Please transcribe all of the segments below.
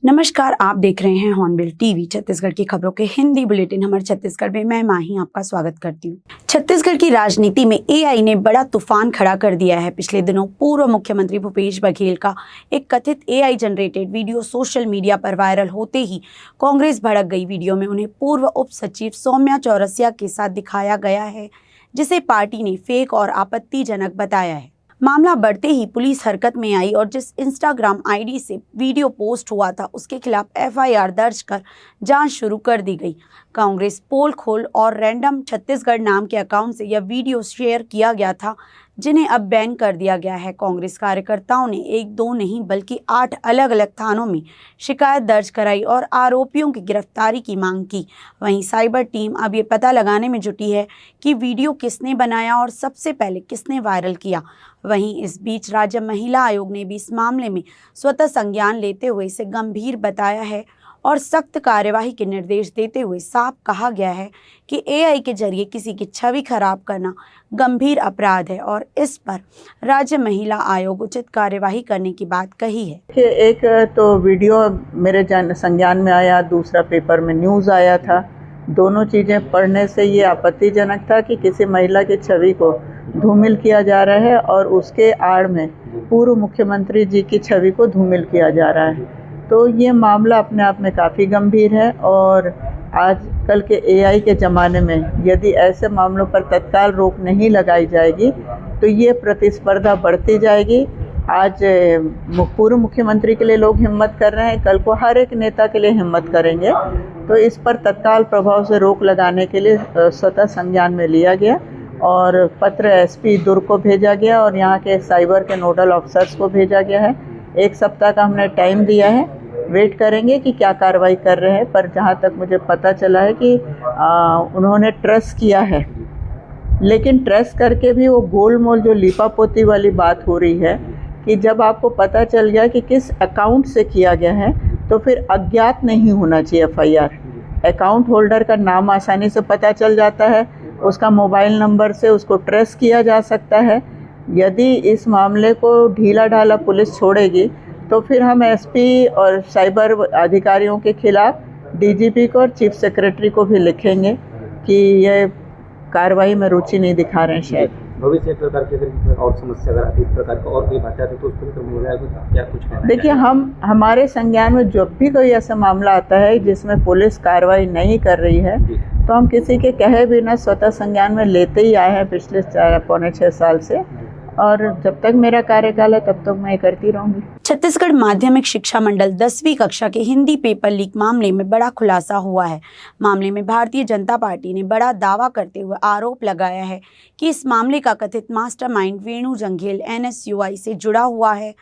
नमस्कार, आप देख रहे हैं हॉर्नबिल टीवी। छत्तीसगढ़ की खबरों के हिंदी बुलेटिन हमारे छत्तीसगढ़ में मैं माही आपका स्वागत करती हूँ। छत्तीसगढ़ की राजनीति में एआई ने बड़ा तूफान खड़ा कर दिया है। पिछले दिनों पूर्व मुख्यमंत्री भूपेश बघेल का एक कथित AI generated video social media पर वायरल होते ही कांग्रेस भड़क गई। वीडियो में उन्हें पूर्व उप सचिव सौम्या चौरसिया के साथ दिखाया गया है, जिसे पार्टी ने फेक और आपत्तिजनक बताया है। मामला बढ़ते ही पुलिस हरकत में आई और जिस इंस्टाग्राम आईडी से वीडियो पोस्ट हुआ था उसके खिलाफ एफआईआर दर्ज कर जांच शुरू कर दी गई। कांग्रेस पोल खोल और रैंडम छत्तीसगढ़ नाम के अकाउंट से यह वीडियो शेयर किया गया था, जिन्हें अब बैन कर दिया गया है। कांग्रेस कार्यकर्ताओं ने 1-2 नहीं बल्कि 8 अलग अलग थानों में शिकायत दर्ज कराई और आरोपियों की गिरफ्तारी की मांग की। वहीं साइबर टीम अब ये पता लगाने में जुटी है कि वीडियो किसने बनाया और सबसे पहले किसने वायरल किया। वहीं इस बीच राज्य महिला आयोग ने भी इस मामले में स्वतः संज्ञान लेते हुए इसे गंभीर बताया है और सख्त कार्यवाही के निर्देश देते हुए साफ कहा गया है कि एआई के जरिए किसी की छवि खराब करना गंभीर अपराध है और इस पर राज्य महिला आयोग उचित कार्यवाही करने की बात कही है। कि एक तो वीडियो मेरे संज्ञान में आया, दूसरा पेपर में न्यूज़ आया था। दोनों चीज़ें पढ़ने से ये आपत्तिजनक था कि किसी महिला की छवि को धूमिल किया जा रहा है और उसके आड़ में पूर्व मुख्यमंत्री जी की छवि को धूमिल किया जा रहा है। तो ये मामला अपने आप में काफ़ी गंभीर है और आजकल के एआई के ज़माने में यदि ऐसे मामलों पर तत्काल रोक नहीं लगाई जाएगी तो ये प्रतिस्पर्धा बढ़ती जाएगी। आज पूर्व मुख्यमंत्री के लिए लोग हिम्मत कर रहे हैं, कल को हर एक नेता के लिए हिम्मत करेंगे। तो इस पर तत्काल प्रभाव से रोक लगाने के लिए स्वतः संज्ञान में लिया गया और पत्र एसपी दुर्ग को भेजा गया और यहाँ के साइबर के नोडल ऑफिसर्स को भेजा गया है। 1 सप्ताह का हमने टाइम दिया है, वेट करेंगे कि क्या कार्रवाई कर रहे हैं। पर जहाँ तक मुझे पता चला है कि उन्होंने ट्रस्ट किया है, लेकिन ट्रस्ट करके भी वो गोलमोल जो लीपापोती वाली बात हो रही है कि जब आपको पता चल गया कि किस अकाउंट से किया गया है तो फिर अज्ञात नहीं होना चाहिए एफआईआर। अकाउंट होल्डर का नाम आसानी से पता चल जाता है, उसका मोबाइल नंबर से उसको ट्रेस किया जा सकता है। यदि इस मामले को ढीला ढाला पुलिस छोड़ेगी तो फिर हम एसपी और साइबर अधिकारियों के खिलाफ डीजीपी को और चीफ सेक्रेटरी को भी लिखेंगे कि ये कार्रवाई में रुचि नहीं दिखा रहे हैं। शायद भविष्य प्रकार की अगर और समस्या अगर इस प्रकार का और कोई बात है तो उस पर क्या कुछ कहना है? देखिए, हमारे संज्ञान में जब भी कोई ऐसा मामला आता है जिसमें पुलिस कार्रवाई नहीं कर रही है तो हम किसी के कहे बिना स्वतः संज्ञान में लेते ही आए हैं पिछले 4-6 साल से, और जब तक मेरा कार्यकाल है तब तक मैं करती रहूंगी। छत्तीसगढ़ माध्यमिक शिक्षा मंडल 10वीं कक्षा के हिंदी पेपर लीक मामले में बड़ा खुलासा हुआ है। मामले में भारतीय जनता पार्टी ने बड़ा दावा करते हुए आरोप लगाया है कि इस मामले का कथित मास्टरमाइंड वेणु जंघेल एनएसयूआई से जुड़ा हुआ है।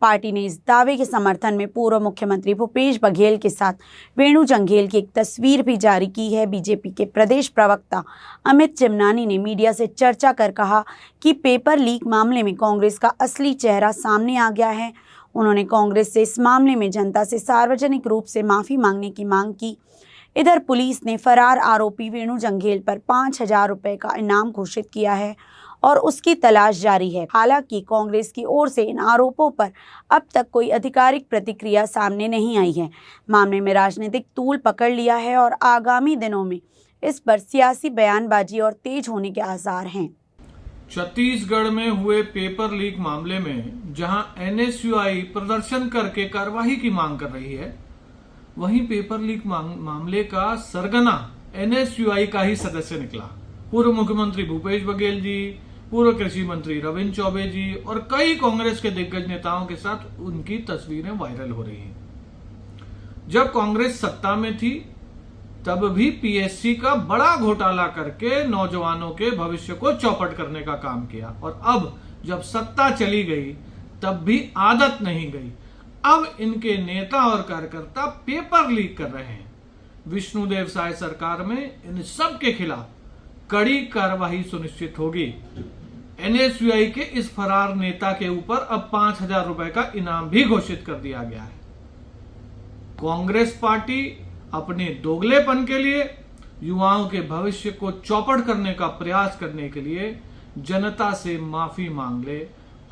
पार्टी ने इस दावे के समर्थन में पूर्व मुख्यमंत्री भूपेश बघेल के साथ वेणु जंघेल की एक तस्वीर भी जारी की है। बीजेपी के प्रदेश प्रवक्ता अमित चिमनानी ने मीडिया से चर्चा कर कहा कि पेपर लीक मामले में कांग्रेस का असली चेहरा सामने आ गया है। उन्होंने कांग्रेस से इस मामले में जनता से सार्वजनिक रूप से माफ़ी मांगने की मांग की। इधर पुलिस ने फरार आरोपी वेणु जंघेल पर 5,000 रुपये का इनाम घोषित किया है और उसकी तलाश जारी है। हालांकि कांग्रेस की ओर से इन आरोपों पर अब तक कोई आधिकारिक प्रतिक्रिया सामने नहीं आई है। मामले में राजनीतिक तूल पकड़ लिया है और आगामी दिनों में इस पर सियासी बयानबाजी और तेज होने के आसार हैं। छत्तीसगढ़ में हुए पेपर लीक मामले में जहां एनएसयूआई प्रदर्शन करके कार्रवाई की मांग कर रही है, वहीं पेपर लीक मामले का सरगना एनएसयूआई का ही सदस्य निकला। पूर्व मुख्यमंत्री भूपेश बघेल जी, पूर्व कृषि मंत्री रविंद्र चौबे जी और कई कांग्रेस के दिग्गज नेताओं के साथ उनकी तस्वीरें वायरल हो रही हैं। जब कांग्रेस सत्ता में थी तब भी पीएससी का बड़ा घोटाला करके नौजवानों के भविष्य को चौपट करने का काम किया और अब जब सत्ता चली गई तब भी आदत नहीं गई। अब इनके नेता और कार्यकर्ता पेपर लीक कर रहे हैं। विष्णुदेव साय सरकार में इन सब के खिलाफ कड़ी कार्रवाई सुनिश्चित होगी। एनएसयूआई के इस फरार नेता के ऊपर अब 5,000 रुपए का इनाम भी घोषित कर दिया गया है। कांग्रेस पार्टी अपने दोगलेपन के लिए, युवाओं के भविष्य को चौपट करने का प्रयास करने के लिए जनता से माफी मांग ले,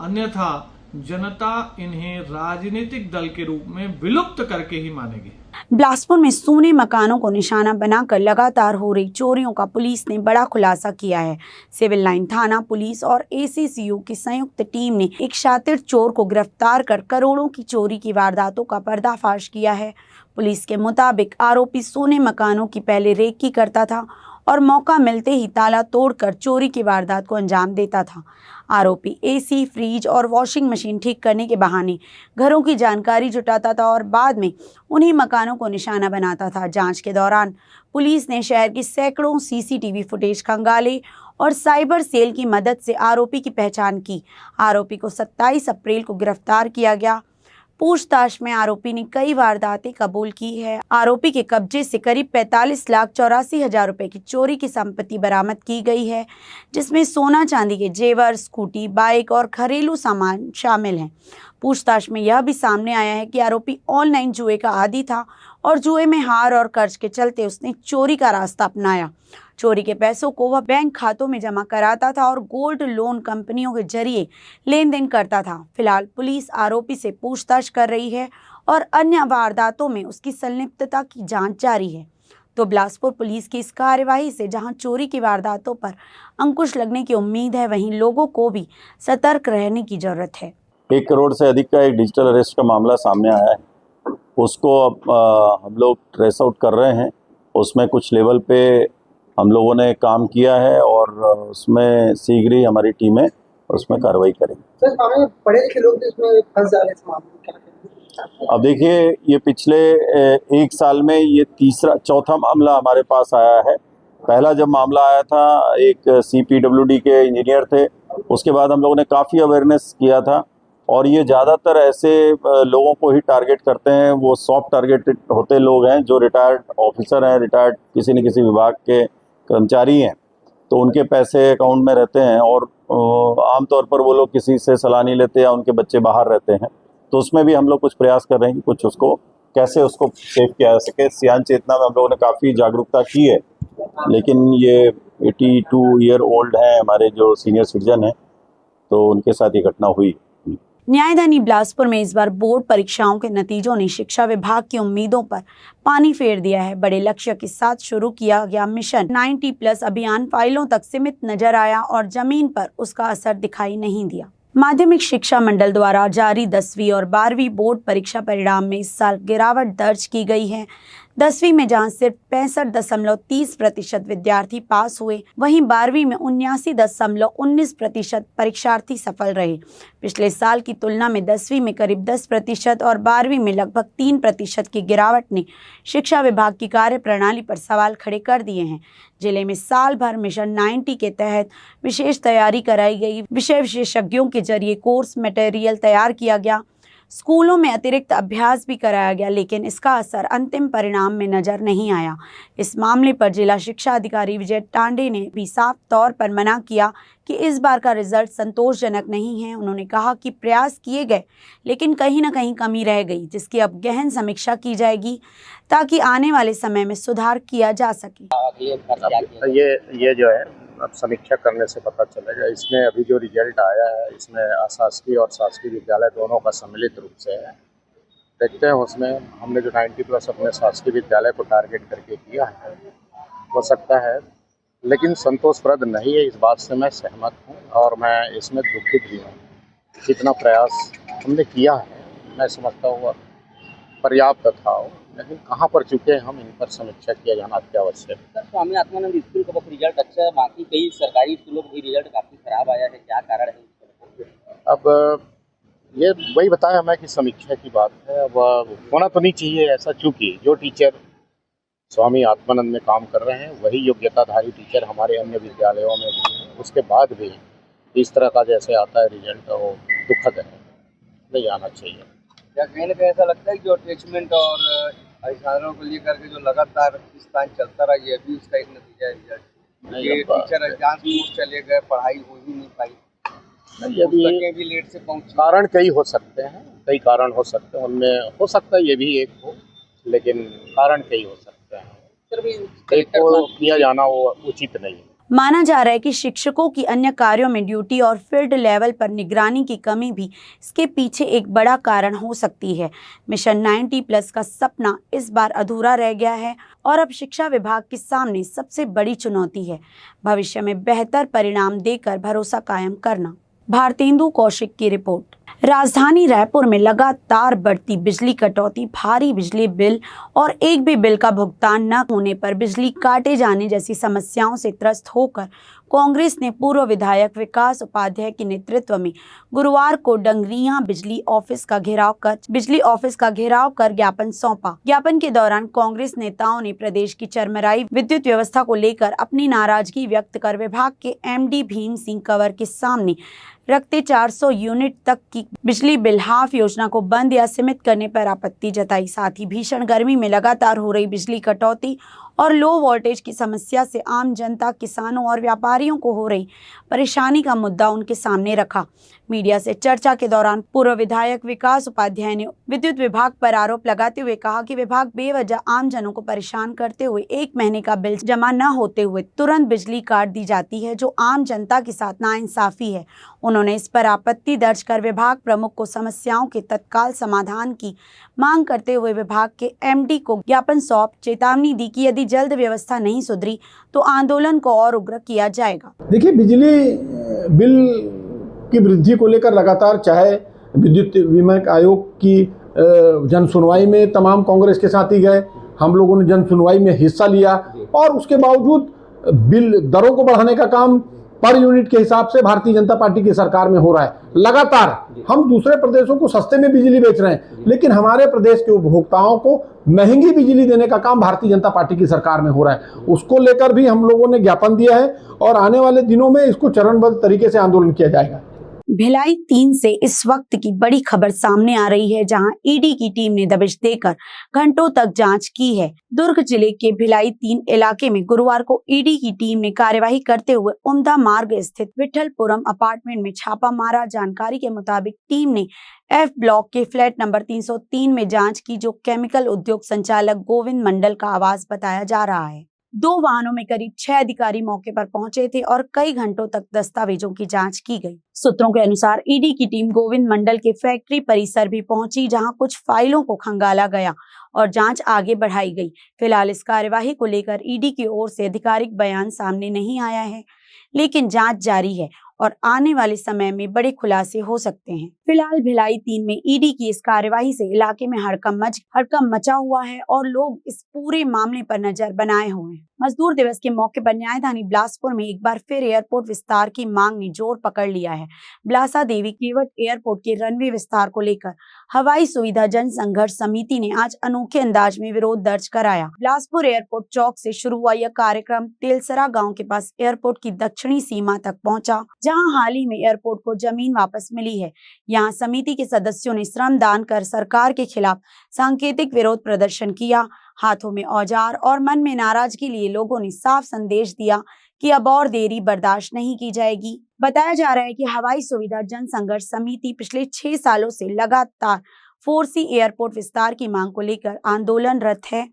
अन्यथा जनता इन्हें राजनीतिक दल के रूप में विलुप्त करके ही मानेगी। बिलासपुर में सोने मकानों को निशाना बनाकर लगातार हो रही चोरियों का पुलिस ने बड़ा खुलासा किया है। सिविल लाइन थाना पुलिस और ACCU की संयुक्त टीम ने एक शातिर चोर को गिरफ्तार कर करोड़ों की चोरी की वारदातों का पर्दाफाश किया है। पुलिस के मुताबिक आरोपी सोने मकानों की पहले रेकी करता था और मौका मिलते ही ताला तोड़कर चोरी की वारदात को अंजाम देता था। आरोपी AC, फ्रिज और वॉशिंग मशीन ठीक करने के बहाने घरों की जानकारी जुटाता था और बाद में उन्हीं मकानों को निशाना बनाता था। जांच के दौरान पुलिस ने शहर की सैकड़ों CCTV फुटेज खंगाले और साइबर सेल की मदद से आरोपी की पहचान की। आरोपी को 27 अप्रैल को गिरफ्तार किया गया। पूछताछ में आरोपी ने कई वारदातें कबूल की है। आरोपी के कब्जे से करीब 45,84,000 रुपए की चोरी की संपत्ति बरामद की गई है, जिसमें सोना चांदी के जेवर, स्कूटी, बाइक और घरेलू सामान शामिल हैं। पूछताछ में यह भी सामने आया है कि आरोपी ऑनलाइन जुए का आदी था और जुए में हार और कर्ज के चलते उसने चोरी का रास्ता अपनाया। चोरी के पैसों को वह बैंक खातों में जमा कराता था और गोल्ड लोन कंपनियों के जरिए लेन देन करता था। फिलहाल पुलिस आरोपी से पूछताछ कर रही है और अन्य वारदातों में उसकी संलिप्तता की जांच जारी है। तो बिलासपुर पुलिस की इस कार्यवाही से जहां चोरी की वारदातों पर अंकुश लगने की उम्मीद है, वहीं लोगों को भी सतर्क रहने की जरूरत है। 1 करोड़ से अधिक का एक डिजिटल अरेस्ट का मामला सामने आया है। उसको अब हम लोग ट्रेस आउट कर रहे हैं। उसमें कुछ लेवल पे हम लोगों ने काम किया है और उसमें शीघ्र ही हमारी टीमें उसमें कार्रवाई करेंगी। सर, पढ़े लिखे लोग इसमें फंस जा रहे हैं इस मामले में, क्या करें? अब देखिए, ये पिछले 1 साल में ये चौथा मामला हमारे पास आया है। पहला जब मामला आया था, एक CPWD के इंजीनियर थे, उसके बाद हम लोगों ने काफ़ी अवेयरनेस किया था और ये ज़्यादातर ऐसे लोगों को ही टारगेट करते हैं। वो सॉफ्ट टारगेटेड होते लोग हैं जो रिटायर्ड ऑफिसर हैं, रिटायर्ड किसी न किसी विभाग के कर्मचारी हैं, तो उनके पैसे अकाउंट में रहते हैं और आमतौर पर वो लोग किसी से सलाह नहीं लेते या उनके बच्चे बाहर रहते हैं। तो उसमें भी हम लोग कुछ प्रयास कर रहे हैं कि कुछ उसको कैसे उसको सेव किया जा सके। सियान चेतना में हम लोगों ने काफ़ी जागरूकता की है, लेकिन ये 82 ईयर ओल्ड हैं हमारे जो सीनियर सिटीजन हैं, तो उनके साथ ये घटना हुई। न्यायदानी बिलासपुर में इस बार बोर्ड परीक्षाओं के नतीजों ने शिक्षा विभाग की उम्मीदों पर पानी फेर दिया है। बड़े लक्ष्य के साथ शुरू किया गया मिशन 90+ अभियान फाइलों तक सीमित नजर आया और जमीन पर उसका असर दिखाई नहीं दिया। माध्यमिक शिक्षा मंडल द्वारा जारी 10वीं और 12वीं बोर्ड परीक्षा परिणाम में इस साल गिरावट दर्ज की गई है। 10वीं में जहां सिर्फ 65.30% विद्यार्थी पास हुए, वहीं 12वीं में 79.19% परीक्षार्थी सफल रहे। पिछले साल की तुलना में 10वीं में करीब 10% और 12वीं में लगभग 3% की गिरावट ने शिक्षा विभाग की कार्यप्रणाली पर सवाल खड़े कर दिए हैं। जिले में साल भर मिशन 90 के तहत विशेष तैयारी कराई गई। विषय विशेषज्ञों के जरिए कोर्स मटेरियल तैयार किया गया। स्कूलों में अतिरिक्त अभ्यास भी कराया गया, लेकिन इसका असर अंतिम परिणाम में नजर नहीं आया। इस मामले पर जिला शिक्षा अधिकारी विजय टांडे ने भी साफ तौर पर मना किया कि इस बार का रिजल्ट संतोषजनक नहीं है। उन्होंने कहा कि प्रयास किए गए, लेकिन कहीं ना कहीं कमी रह गई, जिसकी अब गहन समीक्षा की जाएगी ताकि आने वाले समय में सुधार किया जा सके। ये जो है अब समीक्षा करने से पता चलेगा। इसमें अभी जो रिजल्ट आया है, इसमें अशासकीय और शासकीय विद्यालय दोनों का सम्मिलित रूप से है। देखते हैं उसमें हमने जो 90+ अपने शासकीय विद्यालय को टारगेट करके किया है, हो सकता है, लेकिन संतोषप्रद नहीं है। इस बात से मैं सहमत हूँ और मैं इसमें दुखित भी हूँ। जितना प्रयास हमने किया है, मैं समझता हूँ पर्याप्त था, लेकिन कहाँ पर चुके हैं हम, इन पर समीक्षा किया जाना अत्यावश्यक है। स्वामी आत्मानंद स्कूल का बस रिजल्ट अच्छा है, बाकी कई सरकारी स्कूलों का भी रिजल्ट काफी खराब आया है, क्या कारण है? अब ये वही बताया मैं कि समीक्षा की बात है। अब होना तो नहीं चाहिए ऐसा, चूंकि जो टीचर स्वामी आत्मानंद में काम कर रहे हैं वही योग्यताधारी टीचर हमारे अन्य विद्यालयों में भी हैं। उसके बाद भी इस तरह का जैसे आता है रिजल्ट, वो दुखद है, नहीं आना चाहिए। क्या कहीं ना कहीं ऐसा लगता है कि जो अटैचमेंट और अधिकारियों को लेकर के जो लगातार इस टाइम चलता रहा, ये भी उसका एक नतीजा है रिजल्ट? ये टीचर एग्जाम चले गए, पढ़ाई हो ही नहीं पाई, पुस्तकें भी लेट से पहुंची। कारण कई हो सकते हैं, कई कारण हो सकते हैं, उनमें हो सकता है ये भी एक हो, लेकिन कारण कई हो सकते हैं। एक को किया जाना वो उचित नहीं है। माना जा रहा है कि शिक्षकों की अन्य कार्यों में ड्यूटी और फील्ड लेवल पर निगरानी की कमी भी इसके पीछे एक बड़ा कारण हो सकती है। मिशन 90+ का सपना इस बार अधूरा रह गया है और अब शिक्षा विभाग के सामने सबसे बड़ी चुनौती है भविष्य में बेहतर परिणाम देकर भरोसा कायम करना। भारतेंदु कौशिक की रिपोर्ट। राजधानी रायपुर में लगातार बढ़ती बिजली कटौती, भारी बिजली बिल और एक भी बिल का भुगतान न होने पर बिजली काटे जाने जैसी समस्याओं से त्रस्त होकर कांग्रेस ने पूर्व विधायक विकास उपाध्याय के नेतृत्व में गुरुवार को डंगरिया बिजली ऑफिस का घेराव कर ज्ञापन सौंपा। ज्ञापन के दौरान कांग्रेस नेताओं ने प्रदेश की चरमराई विद्युत व्यवस्था को लेकर अपनी नाराजगी व्यक्त कर विभाग के एमडी भीम सिंह कंवर के सामने रखते 400 यूनिट तक की बिजली बिल हाफ योजना को बंद या सीमित करने पर आपत्ति जताई। साथ ही भीषण गर्मी में लगातार हो रही बिजली कटौती और लो वोल्टेज की समस्या से आम जनता, किसानों और व्यापारियों को हो रही परेशानी का मुद्दा उनके सामने रखा। मीडिया से चर्चा के दौरान पूर्व विधायक विकास उपाध्याय ने विद्युत विभाग पर आरोप लगाते हुए कहा कि विभाग बेवजह आम जनों को परेशान करते हुए 1 महीने का बिल जमा न होते हुए तुरंत बिजली काट दी जाती है, जो आम जनता के साथ नाइंसाफी है। उन्होंने इस पर आपत्ति दर्ज कर विभाग प्रमुख को समस्याओं के तत्काल समाधान की मांग करते हुए विभाग के एमडी को ज्ञापन सौंप चेतावनी दी कि यदि जल्द व्यवस्था नहीं सुधरी तो आंदोलन को और उग्र किया जाएगा। देखिए, बिजली बिल की वृद्धि को लेकर लगातार चाहे विद्युत विनियामक आयोग की जन सुनवाई में तमाम कांग्रेस के साथी गए, हम लोगों ने जन सुनवाई में हिस्सा लिया और उसके बावजूद बिल दरों को बढ़ाने का काम पर यूनिट के हिसाब से भारतीय जनता पार्टी की सरकार में हो रहा है। लगातार हम दूसरे प्रदेशों को सस्ते में बिजली बेच रहे हैं, लेकिन हमारे प्रदेश के उपभोक्ताओं को महंगी बिजली देने का काम भारतीय जनता पार्टी की सरकार में हो रहा है। उसको लेकर भी हम लोगों ने ज्ञापन दिया है और आने वाले दिनों में इसको चरणबद्ध तरीके से आंदोलन किया जाएगा। भिलाई 3 से इस वक्त की बड़ी खबर सामने आ रही है, जहां ईडी की टीम ने दबिश देकर घंटों तक जांच की है। दुर्ग जिले के भिलाई 3 इलाके में गुरुवार को ईडी की टीम ने कार्यवाही करते हुए उम्दा मार्ग स्थित विठलपुरम अपार्टमेंट में छापा मारा। जानकारी के मुताबिक टीम ने एफ ब्लॉक के फ्लैट नंबर 303 में जांच की, जो केमिकल उद्योग संचालक गोविंद मंडल का आवास बताया जा रहा है। 2 वाहनों में करीब 6 अधिकारी मौके पर पहुंचे थे और कई घंटों तक दस्तावेजों की जांच की गई। सूत्रों के अनुसार ईडी की टीम गोविंद मंडल के फैक्ट्री परिसर भी पहुंची, जहां कुछ फाइलों को खंगाला गया और जांच आगे बढ़ाई गई। फिलहाल इस कार्यवाही को लेकर ईडी की ओर से आधिकारिक बयान सामने नहीं आया है, लेकिन जांच जारी है और आने वाले समय में बड़े खुलासे हो सकते हैं। फिलहाल भिलाई 3 में ईडी की इस कार्यवाही से इलाके में हड़कंप मचा हुआ है और लोग इस पूरे मामले पर नजर बनाए हुए हैं। मजदूर दिवस के मौके पर न्यायधानी बिलासपुर में एक बार फिर एयरपोर्ट विस्तार की मांग ने जोर पकड़ लिया है। बिलासा देवी केवट एयरपोर्ट के रनवे विस्तार को लेकर हवाई सुविधा जन संघर्ष समिति ने आज अनोखे अंदाज में विरोध दर्ज कराया। बिलासपुर एयरपोर्ट चौक से शुरू हुआ यह कार्यक्रम तेलसरा गांव के पास एयरपोर्ट की दक्षिणी सीमा तक पहुंचा, जहां हाल ही में एयरपोर्ट को जमीन वापस मिली है। यहां समिति के सदस्यों ने श्रम दान कर सरकार के खिलाफ सांकेतिक विरोध प्रदर्शन किया। हाथों में औजार और मन में नाराजगी लिए लोगों ने साफ संदेश दिया कि अब और देरी बर्दाश्त नहीं की जाएगी। बताया जा रहा है कि हवाई सुविधा जन संघर्ष समिति पिछले 6 सालों से लगातार 4C एयरपोर्ट विस्तार की मांग को लेकर आंदोलनरत है।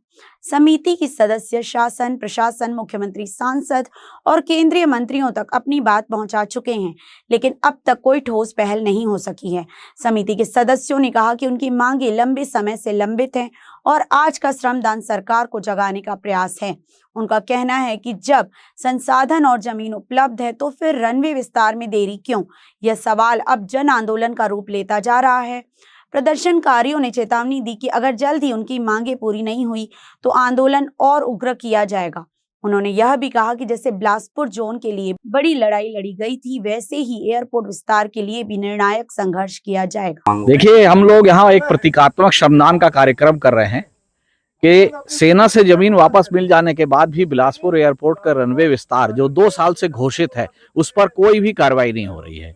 समिति की सदस्य शासन, प्रशासन, मुख्यमंत्री, सांसद और केंद्रीय मंत्रियों तक अपनी बात पहुंचा चुके हैं, लेकिन अब तक कोई ठोस पहल नहीं हो सकी है। समिति के सदस्यों ने कहा कि उनकी मांगे लंबे समय से लंबित हैं और आज का श्रमदान सरकार को जगाने का प्रयास है। उनका कहना है कि जब संसाधन और जमीन उपलब्ध है तो फिर रनवे विस्तार में देरी क्यों? यह सवाल अब जन आंदोलन का रूप लेता जा रहा है। प्रदर्शनकारियों ने चेतावनी दी कि अगर जल्द ही उनकी मांगे पूरी नहीं हुई तो आंदोलन और उग्र किया जाएगा। उन्होंने यह भी कहा कि जैसे बिलासपुर जोन के लिए बड़ी लड़ाई लड़ी गई थी, वैसे ही एयरपोर्ट विस्तार के लिए भी निर्णायक संघर्ष किया जाएगा। देखिए, हम लोग यहाँ एक प्रतीकात्मक श्रमदान का कार्यक्रम कर रहे हैं कि सेना से जमीन वापस मिल जाने के बाद भी बिलासपुर एयरपोर्ट का रनवे विस्तार जो 2 साल से घोषित है, उस पर कोई भी कार्रवाई नहीं हो रही है।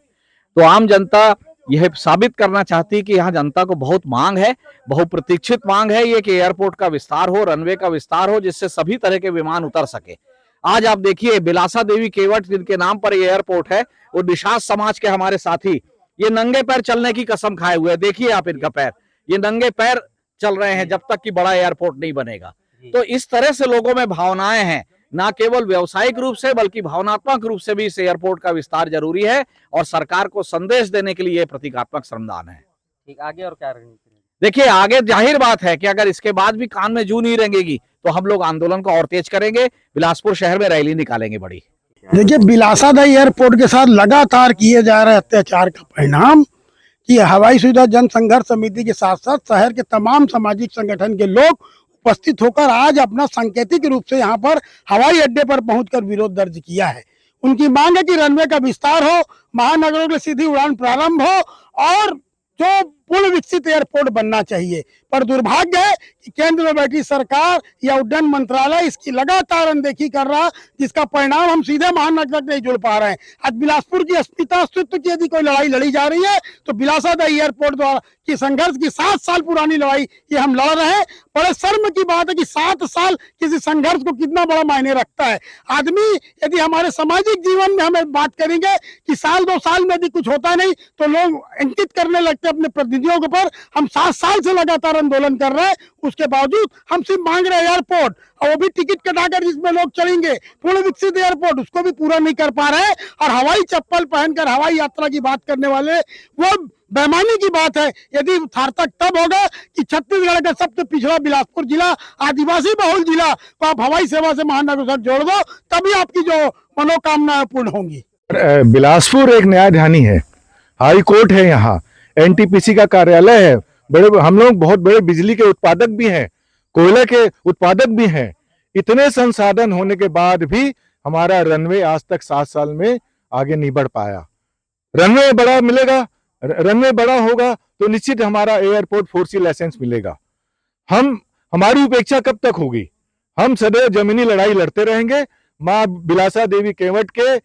तो आम जनता यह साबित करना चाहती है कि यहाँ जनता को बहुत मांग है, बहुप्रतीक्षित मांग है ये कि एयरपोर्ट का विस्तार हो, रनवे का विस्तार हो, जिससे सभी तरह के विमान उतर सके। आज आप देखिए, बिलासा देवी केवट जिनके नाम पर ये एयरपोर्ट है, वो निषाद समाज के हमारे साथी ये नंगे पैर चलने की कसम खाए हुए हैं। देखिए आप इनका पैर, ये नंगे पैर चल रहे हैं जब तक कि बड़ा एयरपोर्ट नहीं बनेगा। तो इस तरह से लोगों में भावनाएं हैं ना केवल व्यावसायिक रूप से बल्कि भावनात्मक रूप से भी इस एयरपोर्ट का विस्तार जरूरी है और सरकार को संदेश देने के लिए यह प्रतीकात्मक श्रमदान है। ठीक, आगे और क्या रणनीति? देखिए, आगे जाहिर बात है कि अगर इसके बाद भी कान में जू नहीं रेंगेगी तो हम लोग आंदोलन को और तेज करेंगे, बिलासपुर शहर में रैली निकालेंगे बड़ी। देखिए, बिलासादा एयरपोर्ट के साथ लगातार किए जा रहे अत्याचार का परिणाम कि हवाई सुविधा जन संघर्ष समिति के साथ साथ शहर के तमाम सामाजिक संगठन के लोग उपस्थित होकर आज अपना सांकेतिक रूप से यहाँ पर हवाई अड्डे पर पहुंचकर विरोध दर्ज किया है। उनकी मांग है कि रनवे का विस्तार हो, महानगरों की सीधी उड़ान प्रारंभ हो और जो पूर्ण विकसित एयरपोर्ट बनना चाहिए। पर दुर्भाग्य है कि केंद्र में बैठी सरकार या उड्डयन मंत्रालय इसकी लगातार अनदेखी कर रहा, जिसका परिणाम हम सीधे महानगर तक नहीं जुड़ पा रहे हैं। आज बिलासपुर की अस्मिता अस्तित्व की यदि कोई लड़ाई लड़ी जा रही है तो बिलासादा एयरपोर्ट द्वारा की संघर्ष की 7 साल पुरानी लड़ाई ये हम लड़ रहे हैं। बड़े शर्म की बात है कि 7 साल किसी संघर्ष को कितना बड़ा मायने रखता है। आदमी यदि हमारे सामाजिक जीवन में हमें बात करेंगे कि साल 2 साल में यदि कुछ होता नहीं तो लोग अंकित करने लगते अपने प्रतिनिधियों के पर। हम 7 साल से लगातार आंदोलन कर रहे हैं, उसके बावजूद हम सिर्फ मांग रहे हैं एयरपोर्ट, और वो भी टिकट कटाकर जिसमें लोग चलेंगे। पूर्ण विकसित एयरपोर्ट उसको भी पूरा नहीं कर पा रहे हैं और हवाई चप्पल पहनकर हवाई यात्रा की बात करने वाले वो बेईमानी की बात है। यदि सार्थक तब होगा कि छत्तीसगढ़ का सबसे पिछड़ा बिलासपुर जिला, आदिवासी बहुल जिला को आप हवाई सेवा से महानगर से जोड़ दो, तभी आपकी जो मनोकामना पूर्ण होंगी। बिलासपुर एक न्यायधानी है, हाई कोर्ट है, यहाँ एनटीपीसी का कार्यालय है, बड़े हम लोग बहुत बड़े बिजली के उत्पादक भी हैं, कोयले के उत्पादक भी हैं। इतने संसाधन होने के बाद भी हमारा रनवे आज तक 7 साल में आगे नहीं बढ़ पाया। रनवे बड़ा मिलेगा, रनवे बड़ा होगा तो निश्चित हमारा एयरपोर्ट 4C लाइसेंस मिलेगा। हमारी उपेक्षा कब तक होगी? हम सदैव जमीनी लड़ाई लड़ते रहेंगे। माँ बिलासा देवी केवट के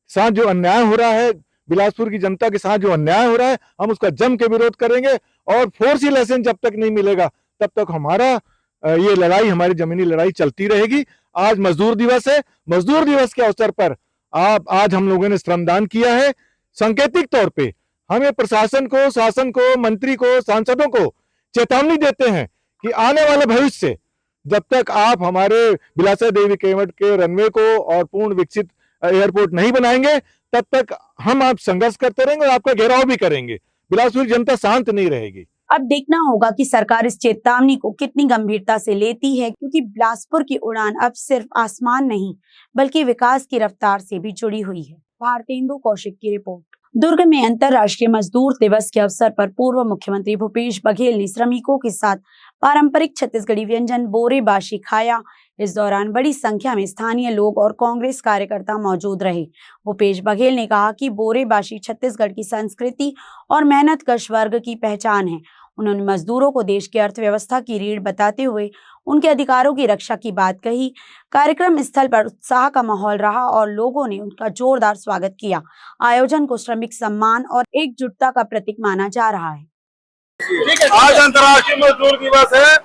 साथ जो अन्याय हो रहा है, बिलासपुर की जनता के साथ जो अन्याय हो रहा है, हम उसका जम के विरोध करेंगे और 4C लाइसेंस जब तक नहीं मिलेगा तब तक हमारा ये लड़ाई, हमारी जमीनी लड़ाई चलती रहेगी। आज मजदूर दिवस है, मजदूर दिवस के अवसर पर आज हम लोगों ने श्रमदान किया है। सांकेतिक तौर पे हमें प्रशासन को, शासन को, मंत्री को, सांसदों को चेतावनी देते हैं कि आने वाले भविष्य से जब तक आप हमारे बिलासा देवी केवट के रनवे को और पूर्ण विकसित एयरपोर्ट नहीं बनाएंगे तब तक हम आप संघर्ष करते रहेंगे और आपका घेराव भी करेंगे। बिलासपुर की जनता शांत नहीं रहेगी। अब देखना होगा कि सरकार इस चेतावनी को कितनी गंभीरता से लेती है, क्योंकि बिलासपुर की उड़ान अब सिर्फ आसमान नहीं बल्कि विकास की रफ्तार से भी जुड़ी हुई है। भारतेंदु कौशिक की रिपोर्ट। दुर्ग में अंतर्राष्ट्रीय मजदूर दिवस के अवसर पर पूर्व मुख्यमंत्री भूपेश बघेल ने श्रमिकों के साथ पारंपरिक छत्तीसगढ़ी व्यंजन बोरे बाशी खाया। इस दौरान बड़ी संख्या में स्थानीय लोग और कांग्रेस कार्यकर्ता मौजूद रहे। भूपेश बघेल ने कहा कि बोरे बाशी छत्तीसगढ़ की संस्कृति और मेहनतकश वर्ग की पहचान है। उन्होंने मजदूरों को देश की अर्थव्यवस्था की रीढ़ बताते हुए उनके अधिकारों की रक्षा की बात कही। कार्यक्रम स्थल पर उत्साह का माहौल रहा और लोगों ने उनका जोरदार स्वागत किया। आयोजन को श्रमिक सम्मान और एकजुटता का प्रतीक माना जा रहा है। आज अंतर्राष्ट्रीय मजदूर दिवस है।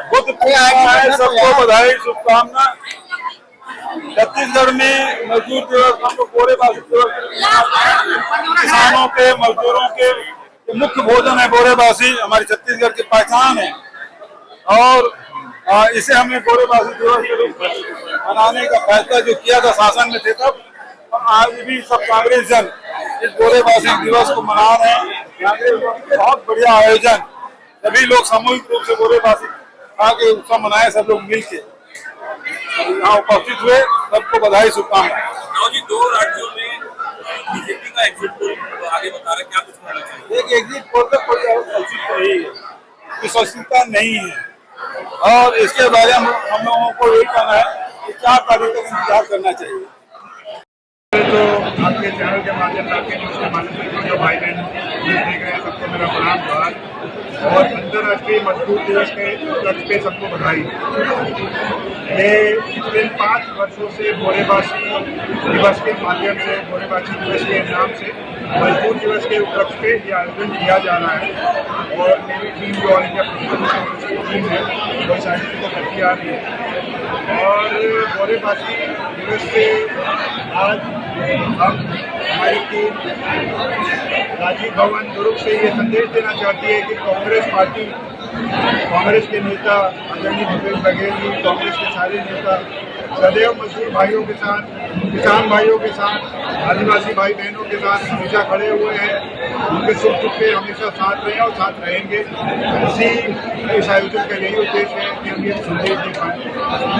बुद्ध पूर्णिमा है, सबको बधाई, शुभकामना। छत्तीसगढ़ में मजदूर दिवस हम लोग बोरे बाशी दिवस, किसानों के, मजदूरों के मुख्य भोजन है बोरे बाशी, हमारी छत्तीसगढ़ की पहचान है और इसे हमने बोरे बाशी दिवस के रूप में मनाने का फैसला जो किया था शासन में थे तब, आज भी सब कांग्रेस जन इस बोरे बाशी दिवस को मना रहे हैं। बहुत बढ़िया आयोजन, सभी लोग सामूहिक रूप से बोरे बाशी आगे उत्सव मनाए, सब लोग मिल के यहाँ उपस्थित हुए, सबको बधाई, शुभकामनाएं। जी 2 राज्यों में बीजेपी का एग्जिट पोल आगे बता रहे, क्या कुछ कहना चाहिए? एक एग्जिट पोल तक कोई नहीं है, विश्वसनीयता नहीं है और इसके बारे में हम लोगों को यही कहना है कि 4 तारीख तक इंतजार करना चाहिए। तो आपके चैनल के माध्यम से, आपके न्यूज़ के माध्यम से जो भाई बहन देख रहे हैं सबको मेरा प्रणाम जोहार और अंतर्राष्ट्रीय मजदूर दिवस के उपलक्ष्य पे सबको बधाई। ये पिछले 5 वर्षों से बोरे बाशी दिवस के माध्यम से, बोरे बाशी दिवस के नाम से मजदूर दिवस के उपलक्ष्य पे ये आयोजन किया जा रहा है और मेरी टीम जो ऑल इंडिया टीम है वो इस आयोजन को करती आ रही है। और बोरे बाशी दिवस से आज हम हमारी टीम राजीव भवन दुर्ग से ये संदेश देना चाहती है कि कांग्रेस पार्टी, कांग्रेस के नेता आदरणीय भूपेश बघेल जी, कांग्रेस के सारे नेता सदैव मजदूर भाइयों के साथ, किसान भाइयों के साथ, आदिवासी भाई बहनों के साथ हमेशा खड़े हुए हैं। उनके सुख दुख पे हमेशा साथ रहे और साथ रहेंगे। इस आयोजन का यही उद्देश्य है कि हम ये संदेश दे पाएं।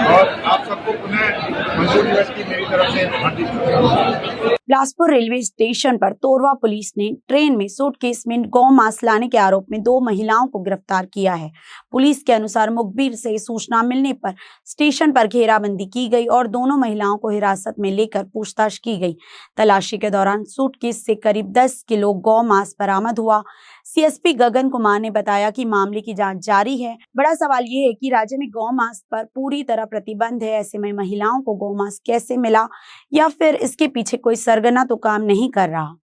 और आप सबको पुनः मजदूर दिवस की मेरी तरफ से हार्दिक शुभकामनाएं। बिलासपुर रेलवे स्टेशन पर तोरवा पुलिस ने ट्रेन में सूटकेस में गौ मांस लाने के आरोप में 2 महिलाओं को गिरफ्तार किया है। पुलिस के अनुसार मुखबिर से सूचना मिलने पर स्टेशन पर घेराबंदी की गई और दोनों महिलाओं को हिरासत में लेकर पूछताछ की गई। तलाशी के दौरान सूटकेस से करीब 10 किलो गौ मांस बरामद हुआ। सीएसपी गगन कुमार ने बताया कि मामले की जांच जारी है। बड़ा सवाल ये है कि राज्य में गौ मांस पर पूरी तरह प्रतिबंध है, ऐसे में महिलाओं को गौ मांस कैसे मिला या फिर इसके पीछे कोई सरगना तो काम नहीं कर रहा।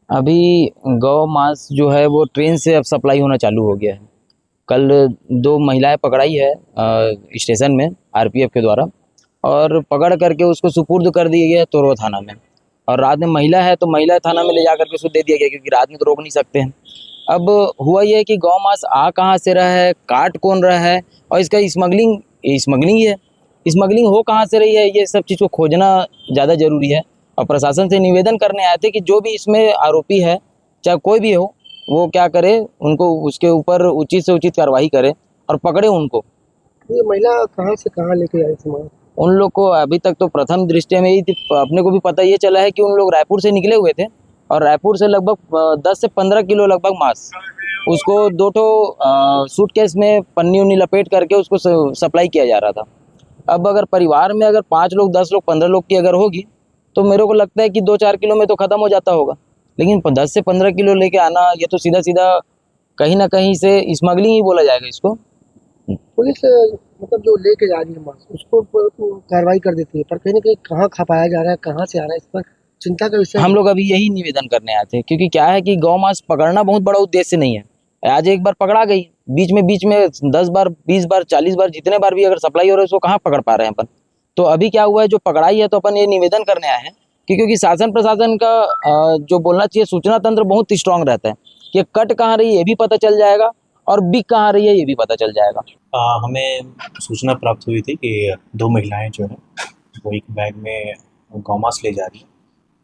अभी गौ मांस जो है वो ट्रेन से अब सप्लाई होना चालू हो गया है। कल 2 महिलाएं पकड़ाई है स्टेशन में आरपीएफ के द्वारा और पकड़ करके उसको सुपुर्द कर दिया गया तोरवा थाना में। और रात में महिला है तो महिला थाना में ले जा करके उसको दे दिया गया, क्योंकि रात में तो रोक नहीं सकते हैं। अब हुआ ये है कि गौ मांस आ कहाँ से रहा है, काट कौन रहा है और इसका स्मगलिंग ही है। स्मगलिंग हो कहाँ से रही है, ये सब चीज़ को खोजना ज़्यादा ज़रूरी है। और प्रशासन से निवेदन करने आए थे कि जो भी इसमें आरोपी है, चाहे कोई भी हो, वो क्या करे, उनको उसके ऊपर उचित से उचित कार्रवाई करे और पकड़े उनको। ये महिला कहाँ से कहाँ लेके आई सामान? उन लोग को अभी तक तो प्रथम दृष्टया में ही अपने को भी पता ये चला है कि उन लोग रायपुर से निकले हुए थे और रायपुर से लगभग 10 से 15 किलो लगभग मांस उसको 2 सूटकेस में पन्नी उन्नी लपेट करके उसको सप्लाई किया जा रहा था। अब अगर परिवार में अगर 5 लोग, 10 लोग, 15 लोग की अगर होगी तो मेरे को लगता है कि 2-4 किलो में तो ख़त्म हो जाता होगा, लेकिन 10 से 15 किलो लेके आना ये तो सीधा सीधा कहीं ना कहीं से स्मगलिंग ही बोला जाएगा इसको। पुलिस मतलब जो लेके जा रही है मांस उसको कार्रवाई कर देती है, पर कहीं ना कहीं कहाँ खपाया जा रहा है, कहाँ से आ रहा है, इस पर चिंता का विषय। हम लोग अभी यही निवेदन करने आए थे, क्योंकि क्या है कि गौ मांस पकड़ना बहुत बड़ा उद्देश्य नहीं है। आज एक बार पकड़ा गई, बीच में 10 बार, 20 बार, 40 बार, जितने बार भी अगर सप्लाई हो रहा है उसको कहाँ पकड़ पा रहे हैं अपन। तो अभी क्या हुआ है, जो पकड़ाई है तो अपन ये निवेदन करने आए हैं कि क्योंकि शासन प्रशासन का जो बोलना चाहिए सूचना तंत्र बहुत स्ट्रांग रहता है कि कट कहाँ रही है ये भी पता चल जाएगा और बिक कहाँ रही है ये भी पता चल जाएगा। हमें सूचना प्राप्त हुई थी कि 2 महिलाएं जो है वो एक बैग में गौमांस ले जा रही है।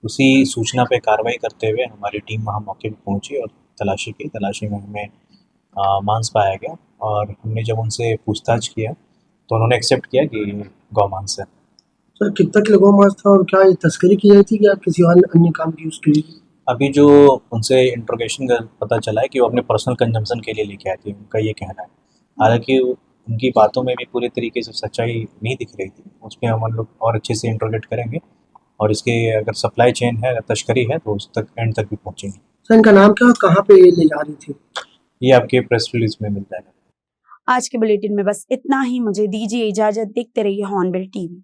उसी सूचना पे कार्रवाई करते हुए हमारी टीम वहाँ मौके पर पहुंची और तलाशी की। तलाशी में हमें मांस पाया गया और हमने जब उनसे पूछताछ किया तो उन्होंने एक्सेप्ट किया कि गौमांस है। सर कितना किलो गौ मांस था और क्या ये तस्करी की जाती थी कि आप किसी अन्य काम की उसके लिए? अभी जो उनसे इंट्रोगेशन का पता चला है कि वो अपने पर्सनल कंजम्पशन के लिए लेके आए थे, उनका ये कहना है। हालांकि उनकी बातों में भी पूरे तरीके से सच्चाई नहीं दिख रही थी, उस पर हम लोग और अच्छे से इंट्रोगेट करेंगे और इसके अगर सप्लाई चेन है, तस्करी है तो उस तक एंड तक भी पहुँचेंगे। सर इनका नाम क्या, कहाँ पे ये ले जा रही थी? ये आपके प्रेस रिलीज में मिल जाएगा। आज के बुलेटिन में बस इतना ही। मुझे दीजिए इजाजत। देखते रहिए हॉर्नबिल टीवी।